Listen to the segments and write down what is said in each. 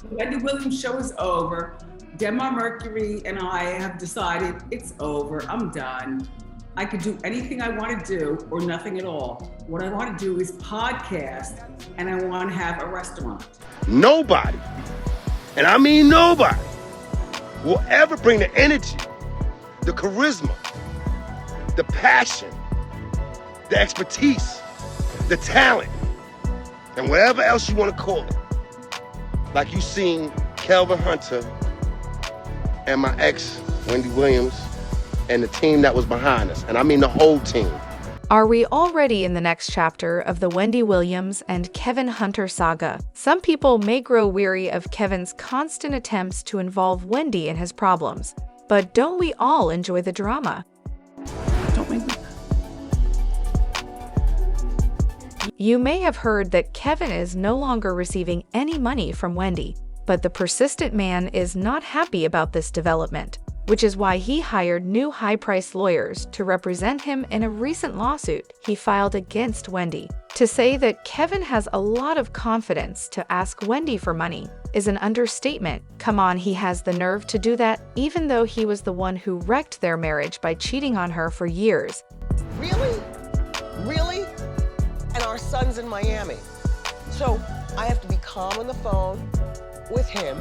The Wendy Williams show is over. Demar Mercury and I have decided it's over. I'm done. I could do anything I want to do or nothing at all. What I want to do is podcast and I want to have a restaurant. Nobody, and I mean nobody, will ever bring the energy, the charisma, the passion, the expertise, the talent, and whatever else you want to call it, like you seen Kelvin Hunter and my ex, Wendy Williams, and the team that was behind us. And I mean the whole team. Are we already in the next chapter of the Wendy Williams and Kevin Hunter saga? Some people may grow weary of Kevin's constant attempts to involve Wendy in his problems, but don't we all enjoy the drama? Don't make me. You may have heard that Kevin is no longer receiving any money from Wendy, but the persistent man is not happy about this development, which is why he hired new high-priced lawyers to represent him in a recent lawsuit he filed against Wendy. To say that Kevin has a lot of confidence to ask Wendy for money is an understatement. Come on, he has the nerve to do that even though he was the one who wrecked their marriage by cheating on her for years. Really? Really? And our son's in Miami. So I have to be calm on the phone with him,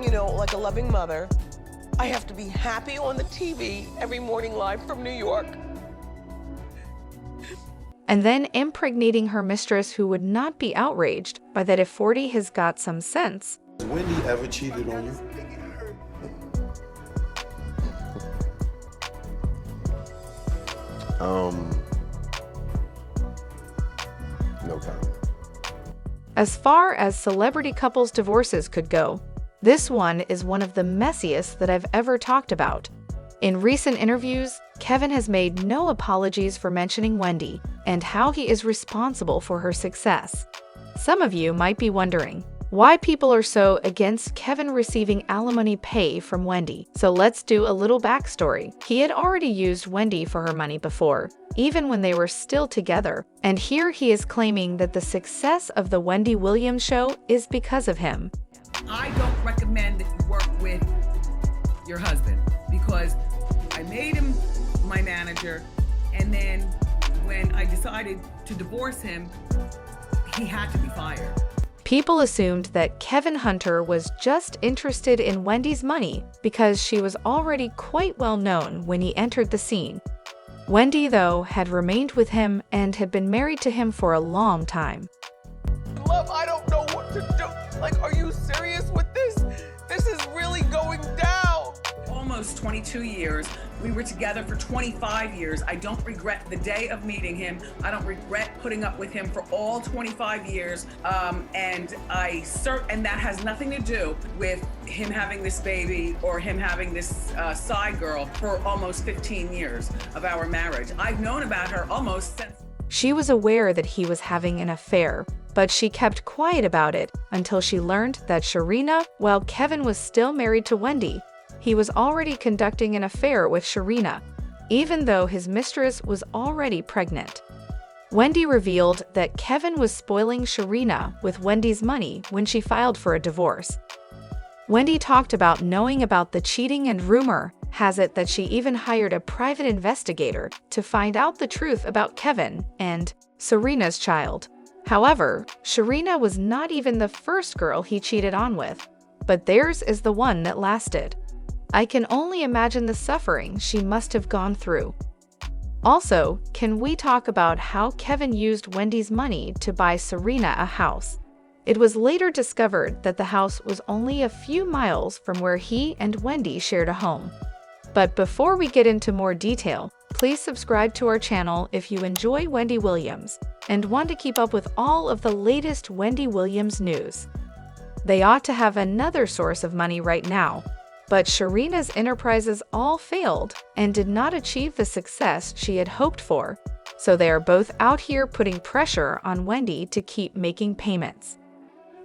you know, like a loving mother. I have to be happy on the TV every morning live from New York. And then impregnating her mistress, who would not be outraged by that if 40 has got some sense. Has Wendy ever cheated on you? No comment. As far as celebrity couples divorces could go, this one is one of the messiest that I've ever talked about. In recent interviews, Kevin has made no apologies for mentioning Wendy and how he is responsible for her success. Some of you might be wondering why people are so against Kevin receiving alimony pay from Wendy. So let's do a little backstory. He had already used Wendy for her money before, even when they were still together. And here he is claiming that the success of the Wendy Williams show is because of him. I don't recommend that you work with your husband because I made him my manager, and then when I decided to divorce him, he had to be fired. People assumed that Kevin Hunter was just interested in Wendy's money because she was already quite well known when he entered the scene. Wendy, though, had remained with him and had been married to him for a long time. Love, I don't know what to do. Like, are you serious with this? This is really going down. Almost 22 years. We were together for 25 years. I don't regret the day of meeting him. I don't regret putting up with him for all 25 years. And that has nothing to do with him having this baby or him having this side girl for almost 15 years of our marriage. I've known about her almost since. She was aware that he was having an affair, but she kept quiet about it until she learned that Sharina, while Kevin was still married to Wendy, he was already conducting an affair with Sharina, even though his mistress was already pregnant. Wendy revealed that Kevin was spoiling Sharina with Wendy's money when she filed for a divorce. Wendy talked about knowing about the cheating, and rumor has it that she even hired a private investigator to find out the truth about Kevin and Sharina's child. However, Sharina was not even the first girl he cheated on with, but theirs is the one that lasted. I can only imagine the suffering she must have gone through. Also, can we talk about how Kevin used Wendy's money to buy Sharina a house? It was later discovered that the house was only a few miles from where he and Wendy shared a home. But before we get into more detail, please subscribe to our channel if you enjoy Wendy Williams and want to keep up with all of the latest Wendy Williams news. They ought to have another source of money right now, but Sharina's enterprises all failed and did not achieve the success she had hoped for, so they are both out here putting pressure on Wendy to keep making payments.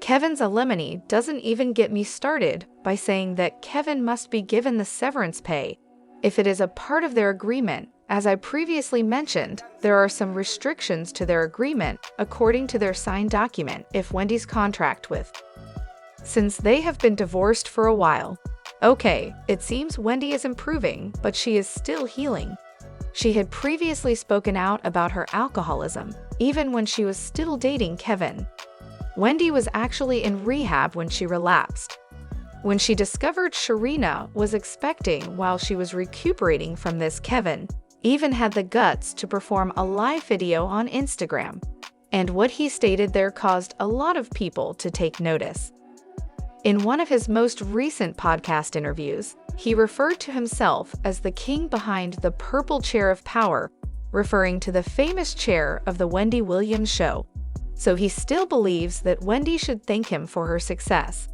Kevin's alimony doesn't even get me started by saying that Kevin must be given the severance pay if it is a part of their agreement. As I previously mentioned, there are some restrictions to their agreement according to their signed document if Wendy's contract with since they have been divorced for a while. Okay, it seems Wendy is improving, but she is still healing. She had previously spoken out about her alcoholism, even when she was still dating Kevin. Wendy was actually in rehab when she relapsed. When she discovered Sharina was expecting while she was recuperating from this, Kevin even had the guts to perform a live video on Instagram. And what he stated there caused a lot of people to take notice. In one of his most recent podcast interviews, he referred to himself as the king behind the purple chair of power, referring to the famous chair of the Wendy Williams show. So he still believes that Wendy should thank him for her success.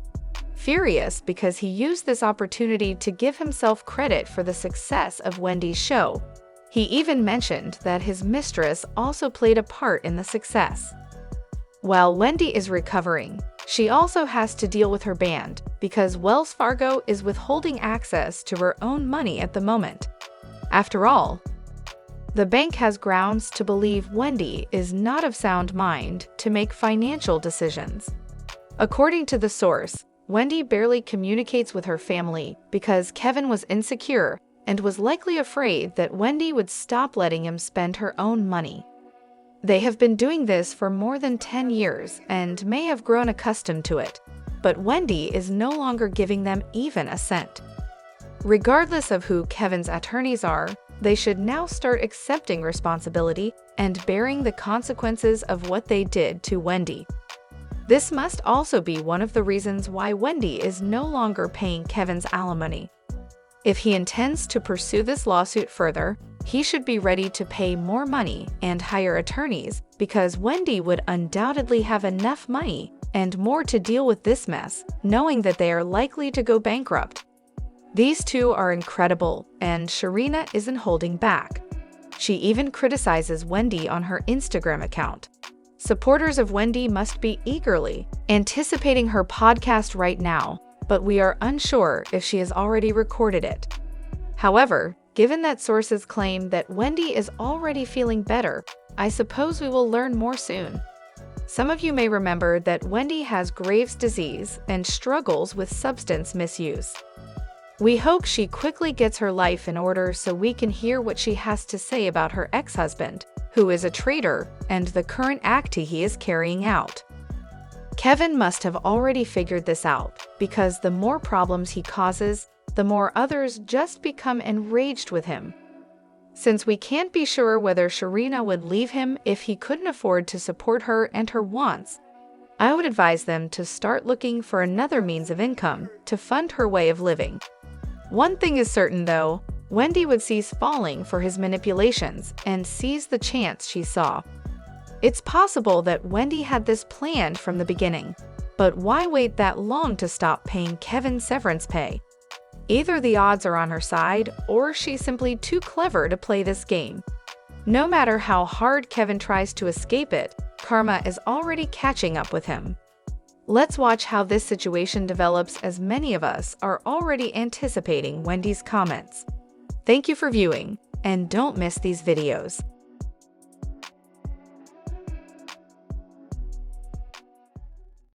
Furious because he used this opportunity to give himself credit for the success of Wendy's show. He even mentioned that his mistress also played a part in the success. While Wendy is recovering, she also has to deal with her band because Wells Fargo is withholding access to her own money at the moment. After all, the bank has grounds to believe Wendy is not of sound mind to make financial decisions. According to the source, Wendy barely communicates with her family because Kevin was insecure and was likely afraid that Wendy would stop letting him spend her own money. They have been doing this for more than 10 years and may have grown accustomed to it, but Wendy is no longer giving them even a cent. Regardless of who Kevin's attorneys are, they should now start accepting responsibility and bearing the consequences of what they did to Wendy. This must also be one of the reasons why Wendy is no longer paying Kevin's alimony. If he intends to pursue this lawsuit further, he should be ready to pay more money and hire attorneys because Wendy would undoubtedly have enough money and more to deal with this mess, knowing that they are likely to go bankrupt. These two are incredible, and Sharina isn't holding back. She even criticizes Wendy on her Instagram account. Supporters of Wendy must be eagerly anticipating her podcast right now, but we are unsure if she has already recorded it. However, given that sources claim that Wendy is already feeling better, I suppose we will learn more soon. Some of you may remember that Wendy has Graves' disease and struggles with substance misuse. We hope she quickly gets her life in order so we can hear what she has to say about her ex-husband, who is a traitor, and the current act he is carrying out. Kevin must have already figured this out, because the more problems he causes, the more others just become enraged with him. Since we can't be sure whether Sharina would leave him if he couldn't afford to support her and her wants, I would advise them to start looking for another means of income to fund her way of living. One thing is certain though, Wendy would cease falling for his manipulations and seize the chance she saw. It's possible that Wendy had this planned from the beginning, but why wait that long to stop paying Kevin severance pay? Either the odds are on her side, or she's simply too clever to play this game. No matter how hard Kevin tries to escape it, karma is already catching up with him. Let's watch how this situation develops, as many of us are already anticipating Wendy's comments. Thank you for viewing, and don't miss these videos.